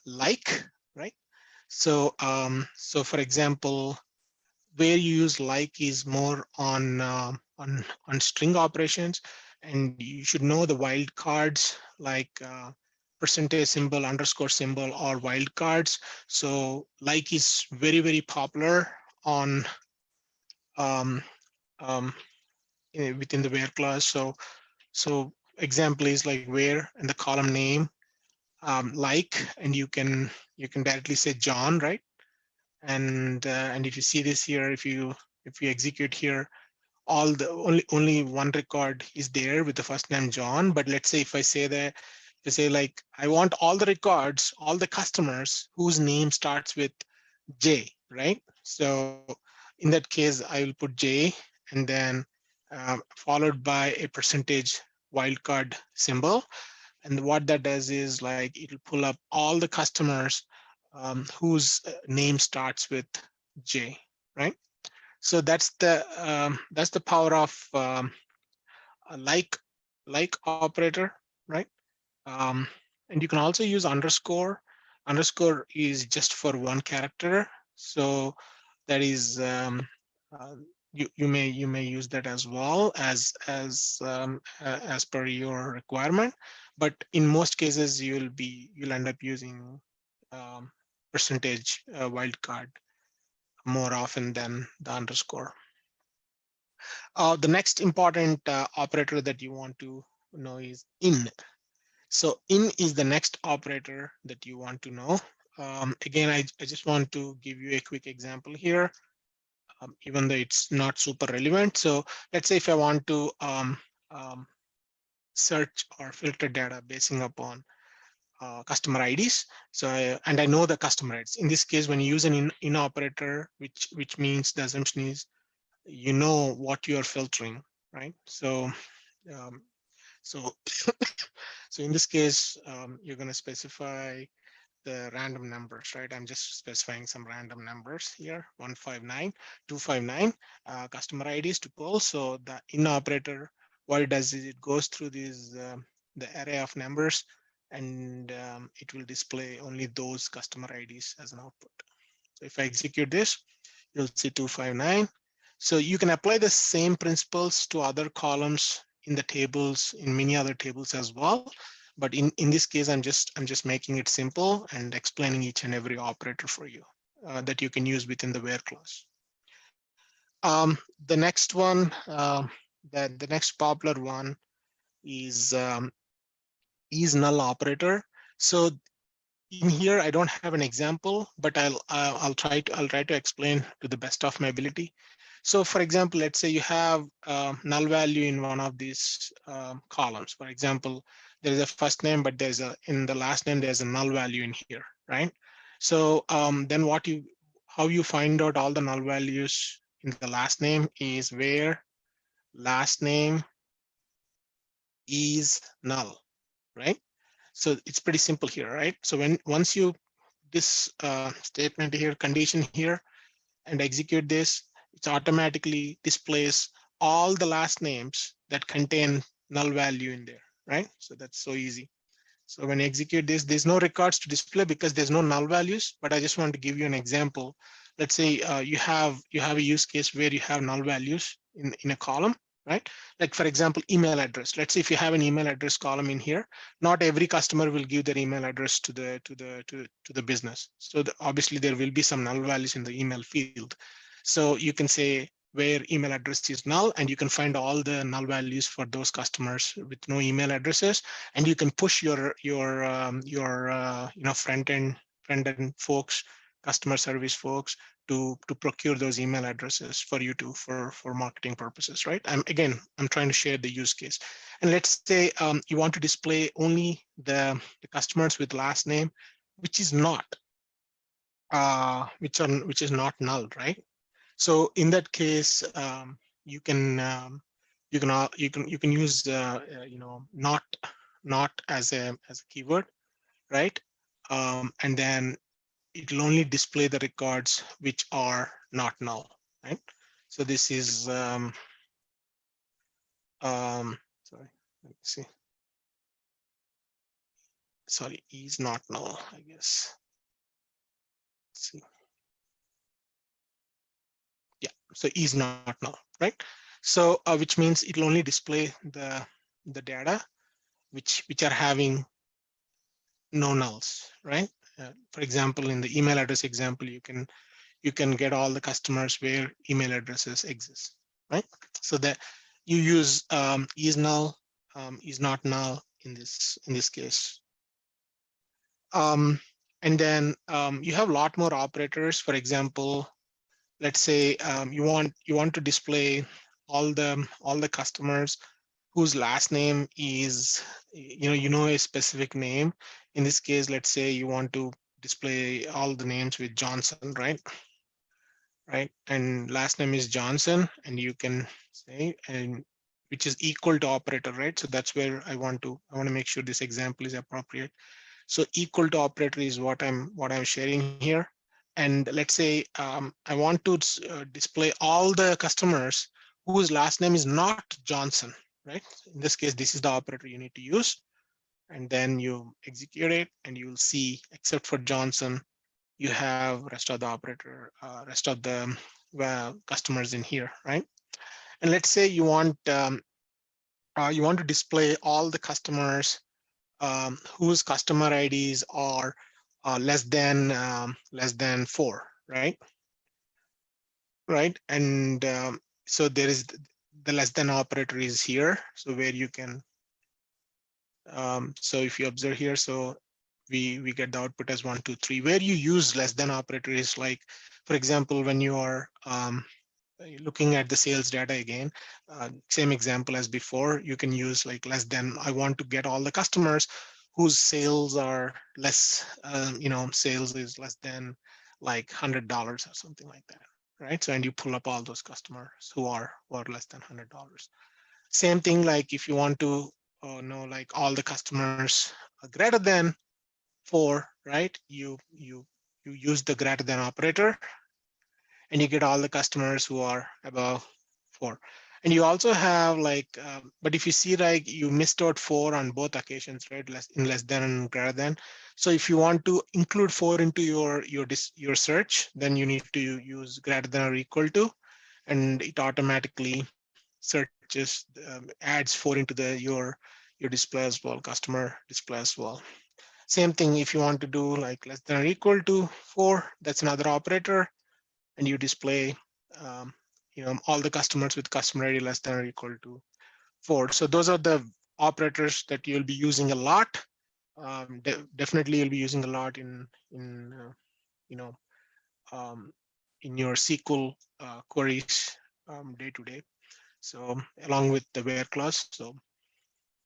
like, right? So for example, where you use like is more on string operations, and you should know the wildcards like percentage symbol, underscore symbol, or wildcards. So like is very popular on um, um, within the where class. So example is like where and the column name like, and you can directly say John, right? And if you see this here, if you execute here, all the only one record is there with the first name John. But let's say if I say that, to say like I want all the records, all the customers whose name starts with J, right? So in that case, I will put J and then followed by a percentage wildcard symbol. And what that does is like it'll pull up all the customers whose name starts with J, right? So that's the power of a like operator, right? Um, and you can also use underscore. Underscore is just for one character, so that is you may use that as well as per your requirement. But in most cases, you'll end up using um, percentage wildcard more often than the underscore. The next important operator that you want to know is in. So in is the next operator that you want to know. Again, I just want to give you a quick example here, even though it's not super relevant. So let's say if I want to um, search or filter data basing upon customer IDs. So and I know the customer IDs. In this case, when you use an in operator, which means the assumption is you know what you are filtering, right? Um, so so in this case, you're going to specify the random numbers, right? I'm just specifying some random numbers here, 159, 259, customer IDs to pull. So the in operator, what it does is it goes through these the array of numbers, and it will display only those customer IDs as an output. So if I execute this, you'll see 259. So you can apply the same principles to other columns in the tables, in many other tables as well. But in this case, I'm just making it simple and explaining each and every operator for you that you can use within the where clause. The next one, the next popular one is null operator. So in here, I don't have an example, but I'll try to explain to the best of my ability. So for example, let's say you have null value in one of these columns. For example, there is a first name, but there's in the last name, there's a null value in here, right? So then how you find out all the null values in the last name is where last name is null, right? So it's pretty simple here, right? So once you this statement here, condition here, and execute this, it automatically displays all the last names that contain null value in there, right? So that's so easy. So when you execute this, there's no records to display because there's no null values, but I just want to give you an example. Let's say you have a use case where you have null values in a column, right? Like for example, email address. Let's say if you have an email address column in here, not every customer will give their email address to the business. So obviously there will be some null values in the email field. So you can say where email address is null, and you can find all the null values for those customers with no email addresses, and you can push your front end folks, customer service folks, to procure those email addresses for you to for marketing purposes, right? I'm trying to share the use case. And let's say you want to display only the customers with last name which is not which is not null, right? So in that case, you can use not as a keyword, right? And then it will only display the records which are not null, right? So this is sorry, let me see. sorry, is not null, I guess. Let's see. Yeah, so is not null, right? So which means it'll only display the data which are having no nulls, right? For example, in the email address example, you can get all the customers where email addresses exist, right? So that you use is null, is not null in this case. And then you have a lot more operators. For example, let's say you want to display all the customers whose last name is you know a specific name. In this case, let's say you want to display all the names with Johnson, right, and last name is Johnson, and you can say, and which is equal to operator, right? So that's where I want to make sure this example is appropriate. So equal to operator is what I'm sharing here. And let's say I want to display all the customers whose last name is not Johnson, right? In this case, this is the operator you need to use. And then you execute it, and you will see, except for Johnson, you have rest of the operator, rest of the customers in here, right? And let's say you want to display all the customers whose customer IDs are less than 4, right? Right, and so there is the less than operator is here, so where you can so if you observe here, so we get the output as 1 2 3. Where you use less than operator is like, for example, when you are looking at the sales data again, same example as before, you can use like less than. I want to get all the customers whose sales are less, sales is less than like $100 or something like that, right? So, and you pull up all those customers who are less than $100. Same thing, like if you want to know like all the customers are greater than 4, right? You use the greater than operator, and you get all the customers who are above 4. And you also have like, but if you see, like, you missed out 4 on both occasions, right? Less than and greater than. So if you want to include 4 into your search, then you need to use greater than or equal to, and it automatically searches, adds 4 into your display as well, customer display as well. Same thing if you want to do like less than or equal to 4, that's another operator, and you display all the customers with customer ID less than or equal to 4. So those are the operators that you'll be using a lot. Definitely you'll be using a lot you know um, in your SQL queries day to day. So along with the where clause. So